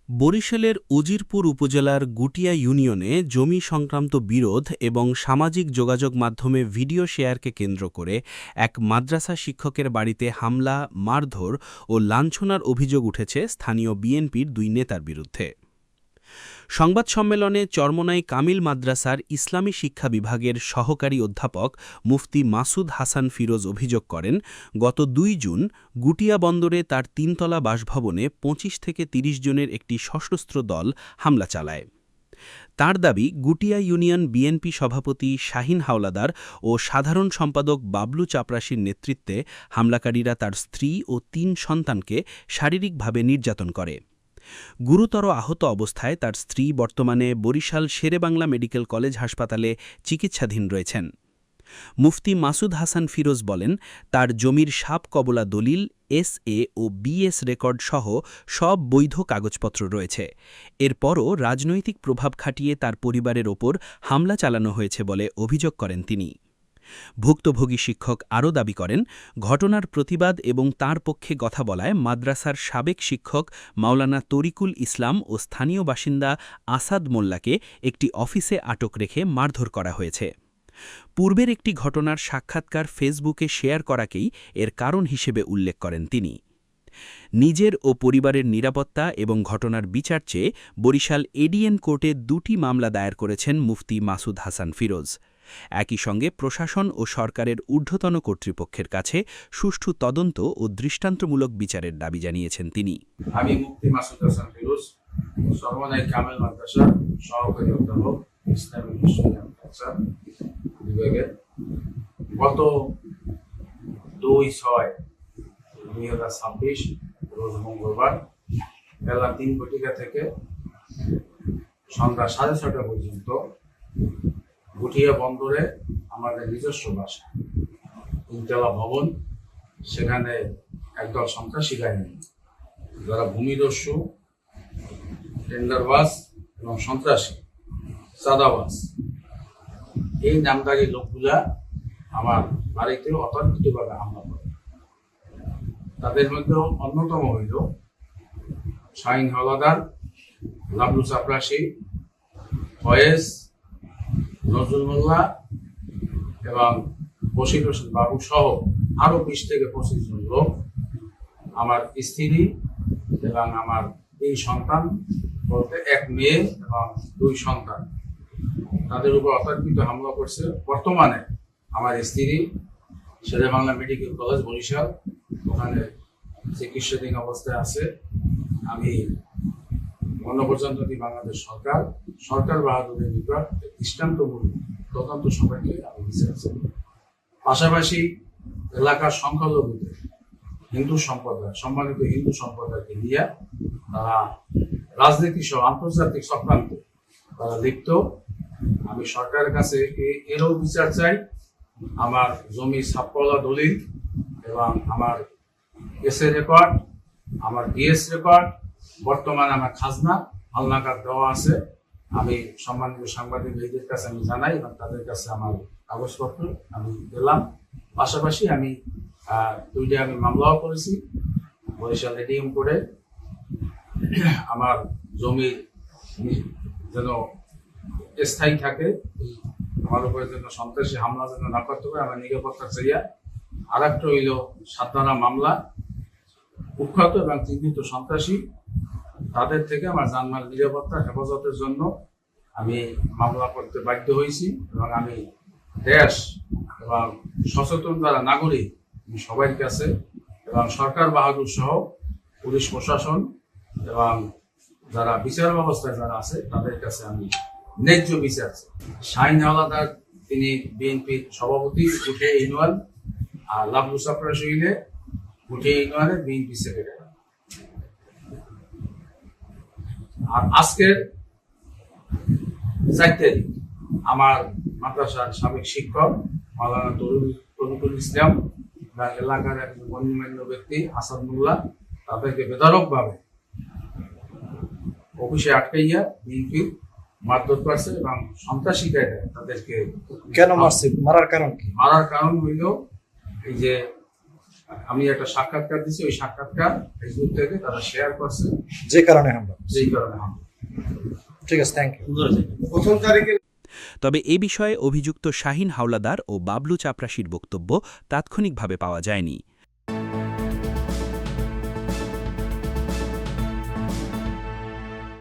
বরিশালের উজিরপুর উপজেলার গুটিয়া ইউনিয়নে জমি সংক্রান্ত বিরোধ এবং সামাজিক যোগাযোগ মাধ্যমে ভিডিও শেয়ারকে কেন্দ্র করে এক মাদ্রাসা শিক্ষকের বাড়িতে হামলা, মারধর ও লাঞ্ছনার অভিযোগ উঠেছে স্থানীয় বিএনপির দুই নেতার বিরুদ্ধে। সংবাদ সম্মেলনে চরমোনাই কামিল মাদ্রাসার ইসলামী শিক্ষা বিভাগের সহকারী অধ্যাপক মুফতি মাসুদ হাসান ফিরোজ অভিযোগ করেন, গত ২ জুন গুটিয়া বন্দরে তার ৩তলা বাসভবনে ২৫ থেকে ৩০ জনের একটি সশস্ত্র দল হামলা চালায়। তার দাবি, গুটিয়া ইউনিয়ন বিএনপি সভাপতি শাহীন হাওলাদার ও সাধারণ সম্পাদক বাবলু চাপরাশির নেতৃত্বে হামলাকারীরা তার স্ত্রী ও ৩ সন্তানকে শারীরিকভাবে নির্যাতন করে। গুরুতর আহত অবস্থায় তার স্ত্রী বর্তমানে বরিশাল শেরেবাংলা মেডিকেল কলেজ হাসপাতালে চিকিৎসাধীন রয়েছেন। মুফতি মাসুদ হাসান ফিরোজ বলেন, তার জমির সাপ কবলা দলিল, এসএ ও বিএস রেকর্ড সহ সব বৈধ কাগজপত্র রয়েছে। এরপরও রাজনৈতিক প্রভাব খাটিয়ে তার পরিবারের ওপর হামলা চালানো হয়েছে বলে অভিযোগ করেন তিনি। ভুক্তভোগী শিক্ষক আরও দাবি করেন, ঘটনার প্রতিবাদ এবং তার পক্ষে কথা বলায় মাদ্রাসার সাবেক শিক্ষক মাওলানা তরিকুল ইসলাম ও স্থানীয় বাসিন্দা আসাদ মোল্লাকে একটি অফিসে আটক রেখে মারধর করা হয়েছে। পূর্বের একটি ঘটনার সাক্ষাৎকার ফেসবুকে শেয়ার করাকেই এর কারণ হিসেবে উল্লেখ করেন তিনি। নিজের ও পরিবারের নিরাপত্তা এবং ঘটনার বিচার চেয়ে বরিশাল এডিএন কোর্টে ২টি মামলা দায়ের করেছেন মুফতি মাসুদ হাসান ফিরোজ। একই সঙ্গে প্রশাসন ও সরকারের ঊর্ধ্বতন কর্তৃপক্ষের কাছে সুষ্ঠু তদন্ত ও দৃষ্টান্তমূলক বিচারের দাবি জানিয়েছেন তিনি। আমি মুফতি মাসুদ হাসান ফিরোজ, চরমোনাই কামিল মাদ্রাসার সহকারী অধ্যাপক, ইসলামী মাদ্রাসা বিভাগের গত ২/৬/২০২৬ রোজ মঙ্গলবার বেলা ৩ থেকে সন্ধ্যা ৬:৩০ পর্যন্ত গুটিয়া বন্দরে আমাদের নিজস্ব বাসা ৩তলা ভবন, সেখানে একদল সন্ত্রাসী বাহিনী যারা ভূমিদস্যু, টেন্ডারবাজ এবং সন্ত্রাসী, চাঁদাবাজ, এই নামধারী লোকগুলা আমার বাড়িতে অতর্কিতভাবে হামলা করে। তাদের মধ্যে অন্যতম হইল শাহীন হাওলাদার, বাবলু চাপরাশি, ফয়েজ, নজরুল মোল্লা এবং বশির হোসেন বাবু সহ আরো ২০ থেকে ২৫ জন লোক আমার স্ত্রী এবং আমার ৩ সন্তান, বলতে ১ মেয়ে এবং ২ সন্তান, তাদের উপর অতর্কিত হামলা করছে। বর্তমানে আমার স্ত্রী শেরেবাংলা মেডিকেল কলেজ বরিশাল, ওখানে চিকিৎসাধীন অবস্থায় আছে। আমি গণপ্রজাতন্ত্রী বাংলাদেশ সরকার বাহাদুরের নিকট দৃষ্টান্তমূলক তদন্ত সবাইকে আমি বিচারছি। পাশাপাশি এলাকার সংখ্যালঘুদের হিন্দু সম্প্রদায়, সম্মানিত হিন্দু সম্প্রদায়কে নিয়ে তারা রাজনীতি সহ আন্তর্জাতিক চক্রান্তে তারা লিপ্ত। আমি সরকারের কাছে এরও বিচার চাই। আমার জমি সাপকলা দলিল এবং আমার এসএ রেকর্ড, আমার বিএস রেকর্ড, বর্তমানে আমার খাজনা হালনাগাদ দেওয়া আছে। আমি সম্মানিত সাংবাদিক ভাইদের কাছে আমি জানাই এবং তাদের কাছে আমার কাগজপত্র আমি দিলাম। পাশাপাশি আমি 2টা আমি মামলাও করেছি বরিশাল এডিএম কোর্টে। আমার জমি যেন স্থায়ী থাকে, আমার উপরে যেন সন্ত্রাসী হামলা যেন না করতে পারে, আমার নিরাপত্তা চাইয়া। আর একটা হইল 7 ধারা মামলা, কুখ্যাত এবং চিহ্নিত সন্ত্রাসী, তাদের থেকে আমার জানমাল নিরাপত্তা হেফাজতের জন্য আমি মামলা করতে বাধ্য হয়েছি। এবং আমি দেশ এবং সচেতন যারা নাগরিক সবার কাছে এবং সরকার বাহাদুর সহ পুলিশ প্রশাসন এবং যারা বিচার ব্যবস্থায় যারা আছে তাদের কাছে আমি ন্যায্য বিচার চাই। শাহীন হাওলাদার তিনি বিএনপির সভাপতি গুটিয়া ইউনিয়ন, আর বাবলু চাপরাশি হইলে গুটিয়া ইউনিয়নের বিএনপি সেক্রেটারি। আর আজকের 4 তারিখ আমার মাদ্রাসার সাবেক শিক্ষক মাওলানা তরিকুল ইসলাম এবং এলাকার একজন গণ্যমান্য ব্যক্তি আসাদ মোল্লা তাদেরকে বেধড়কভাবে অফিসে আটকাইয়া বিএনপি মারধর করছে এবং সন্ত্রাসী কায়দায় তাদেরকে। কেন মারছে? মারার কারণ কি? মারার কারণ হইল এই যে আমি একটা সাক্ষাৎকার দিছি, ওই সাক্ষাৎকার ফেসবুক থেকে তারা শেয়ার করছে, যে কারণে হামলা। যেই কারণে হামলা। ঠিক আছে, থ্যাংক ইউ। প্রথম তারিখে তবে এ বিষয়ে অভিযুক্ত শাহিন হাওলাদার ও বাবলু চাপরাশির বক্তব্য তাৎক্ষণিকভাবে পাওয়া যায়নি।